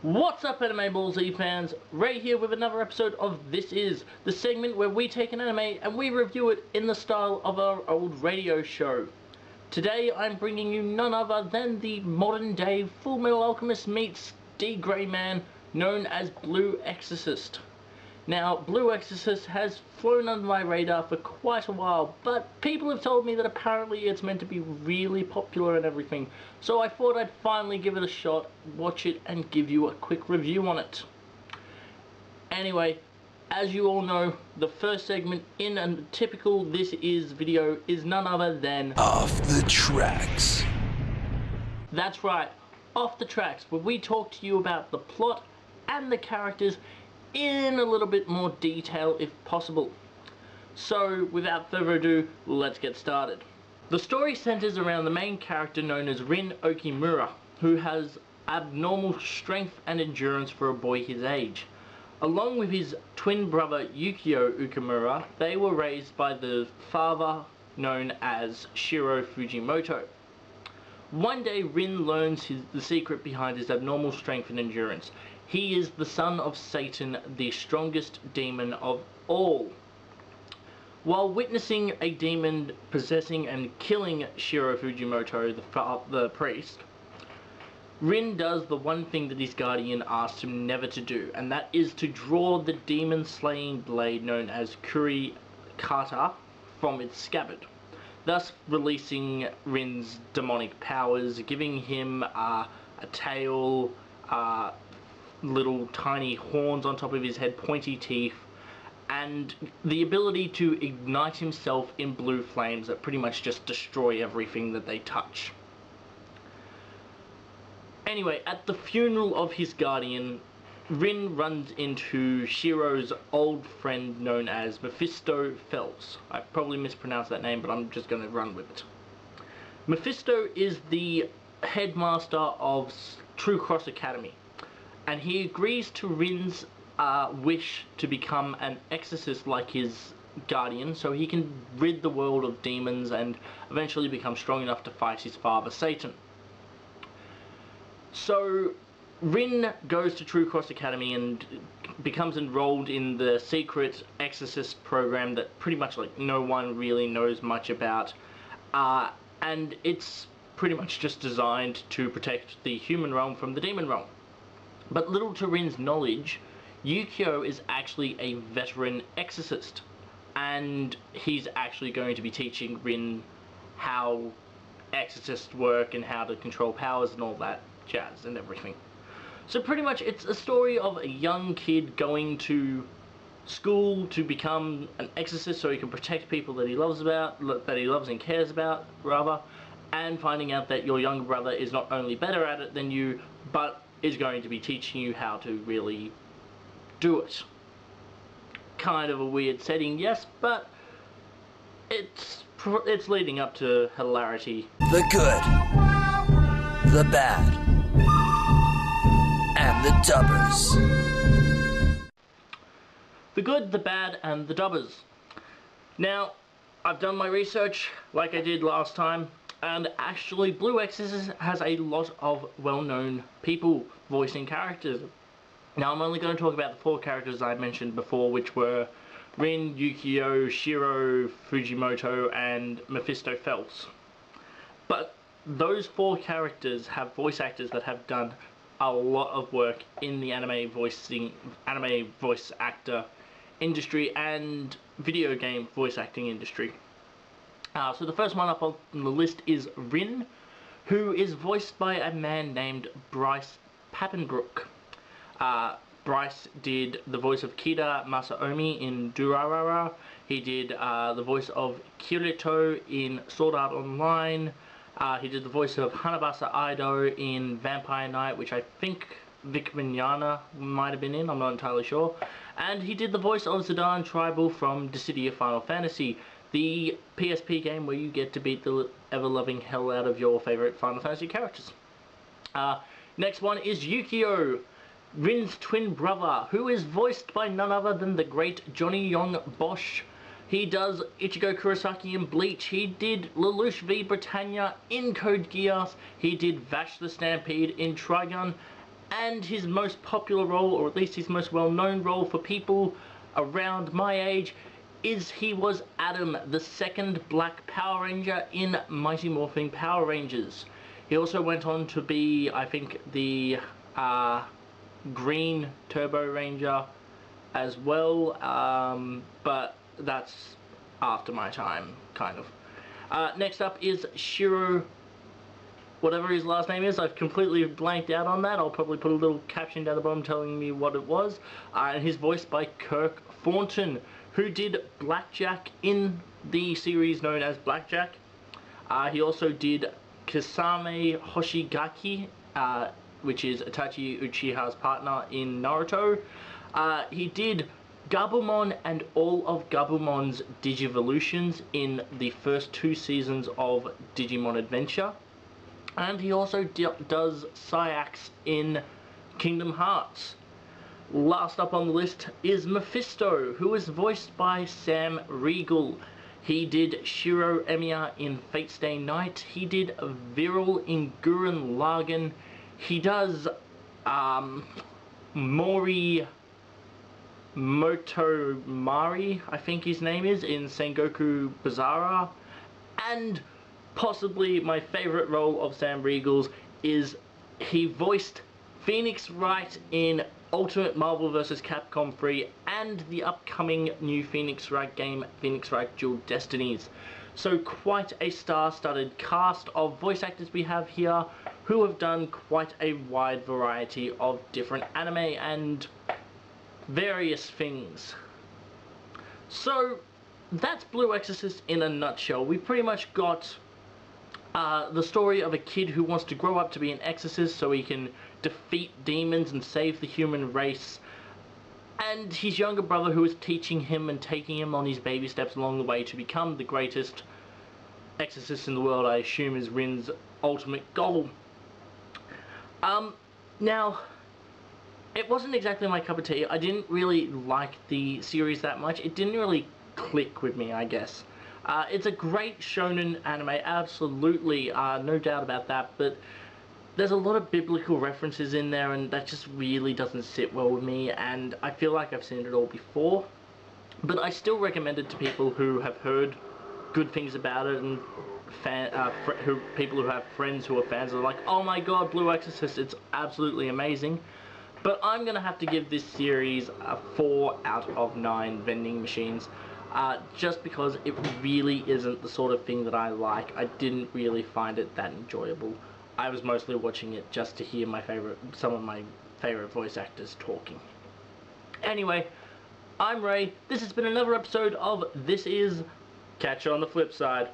What's up, AnimeBallZ fans? Ray here with another episode of This Is, the segment where we take an anime and we review it in the style of our old radio show. Today I'm bringing you none other than the modern day Full Metal Alchemist meets D. Grey Man, known as Blue Exorcist. Now, Blue Exorcist has flown under my radar for quite a while, but people have told me that apparently it's meant to be really popular and everything, so I thought I'd finally give it a shot, watch it, and give you a quick review on it. Anyway, as you all know, the first segment in a typical This Is video is none other than Off the Tracks. That's right, Off the Tracks, where we talk to you about the plot and the characters in a little bit more detail if possible. So, without further ado, let's get started. The story centers around the main character known as Rin Okimura, who has abnormal strength and endurance for a boy his age. Along with his twin brother Yukio Okimura, they were raised by the father known as Shiro Fujimoto. One day, Rin learns the secret behind his abnormal strength and endurance. He is the son of Satan, the strongest demon of all. While witnessing a demon possessing and killing Shiro Fujimoto, the priest, Rin does the one thing that his guardian asked him never to do, and that is to draw the demon-slaying blade known as Kuri Kata from its scabbard, thus releasing Rin's demonic powers, giving him a tail, little tiny horns on top of his head, pointy teeth, and the ability to ignite himself in blue flames that pretty much just destroy everything that they touch. Anyway, at the funeral of his guardian, Rin runs into Shiro's old friend known as Mephisto Phelps. I probably mispronounced that name, but I'm just going to run with it. Mephisto is the headmaster of True Cross Academy, and he agrees to Rin's wish to become an exorcist like his guardian, so he can rid the world of demons and eventually become strong enough to fight his father, Satan. So Rin goes to True Cross Academy and becomes enrolled in the secret exorcist program that pretty much no one really knows much about, and it's pretty much just designed to protect the human realm from the demon realm. But little to Rin's knowledge, Yukio is actually a veteran exorcist, and he's actually going to be teaching Rin how exorcists work and how to control powers and all that jazz and everything. So pretty much it's a story of a young kid going to school to become an exorcist so he can protect people that he loves and cares about, rather, and finding out that your younger brother is not only better at it than you, but is going to be teaching you how to really do it. Kind of a weird setting, yes, but it's leading up to hilarity. The good, the bad, and the dubbers. The good, the bad, and the dubbers. Now, I've done my research like I did last time, and actually Blue Exorcist has a lot of well-known people voicing characters. Now I'm only going to talk about the 4 characters I mentioned before, which were Rin, Yukio, Shiro Fujimoto, and Mephisto Phelps. But those 4 characters have voice actors that have done a lot of work in the anime voice actor industry and video game voice acting industry. So the first one up on the list is Rin, who is voiced by a man named Bryce Papenbrook. Bryce did the voice of Kida Masaomi in Durarara. He did the voice of Kirito in Sword Art Online. He did the voice of Hanabasa Aido in Vampire Knight, which I think Vic Mignogna might have been in, I'm not entirely sure. And he did the voice of Zidane Tribal from Dissidia Final Fantasy, the PSP game where you get to beat the ever-loving hell out of your favourite Final Fantasy characters. Next one is Yukio, Rin's twin brother, who is voiced by none other than the great Johnny Yong Bosch. He does Ichigo Kurosaki in Bleach. He did Lelouch v Britannia in Code Geass. He did Vash the Stampede in Trigun. And his most popular role, or at least his most well-known role for people around my age, is he was Adam, the second Black Power Ranger in Mighty Morphin Power Rangers. He also went on to be, I think, the Green Turbo Ranger as well, but that's after my time, kind of. Next up is Shiro, whatever his last name is. I've completely blanked out on that. I'll probably put a little caption down the bottom telling me what it was. And he's voiced by Kirk Thornton, who did Blackjack in the series known as Blackjack. He also did Kasame Hoshigaki, which is Itachi Uchiha's partner in Naruto. He did Gabumon and all of Gabumon's Digivolutions in the first 2 seasons of Digimon Adventure. And he also does Saïx in Kingdom Hearts. Last up on the list is Mephisto, who is voiced by Sam Riegel. He did Shiro Emiya in Fate Stay Night. He did Viral in Gurren Lagann. He does Mori Motomari, I think his name is, in Sengoku Bizarre. And possibly my favourite role of Sam Riegel's is he voiced Phoenix Wright in Ultimate Marvel vs. Capcom 3 and the upcoming new Phoenix Wright game, Phoenix Wright Dual Destinies. So quite a star-studded cast of voice actors we have here, who have done quite a wide variety of different anime and various things. So that's Blue Exorcist in a nutshell. We pretty much got the story of a kid who wants to grow up to be an exorcist so he can defeat demons and save the human race, and his younger brother who is teaching him and taking him on his baby steps along the way to become the greatest exorcist in the world. I assume is Rin's ultimate goal. Now, it wasn't exactly my cup of tea. I didn't really like the series that much. It didn't really click with me, I guess. It's a great shonen anime, absolutely, no doubt about that, but there's a lot of biblical references in there, and that just really doesn't sit well with me, and I feel like I've seen it all before. But I still recommend it to people who have heard good things about it, and people who have friends who are fans are like, oh my god, Blue Exorcist, it's absolutely amazing. But I'm going to have to give this series a 4 out of 9 vending machines. Just because it really isn't the sort of thing that I like. I didn't really find it that enjoyable. I was mostly watching it just to hear some of my favorite voice actors talking. Anyway, I'm Ray. This has been another episode of This Is. Catch you on the flip side.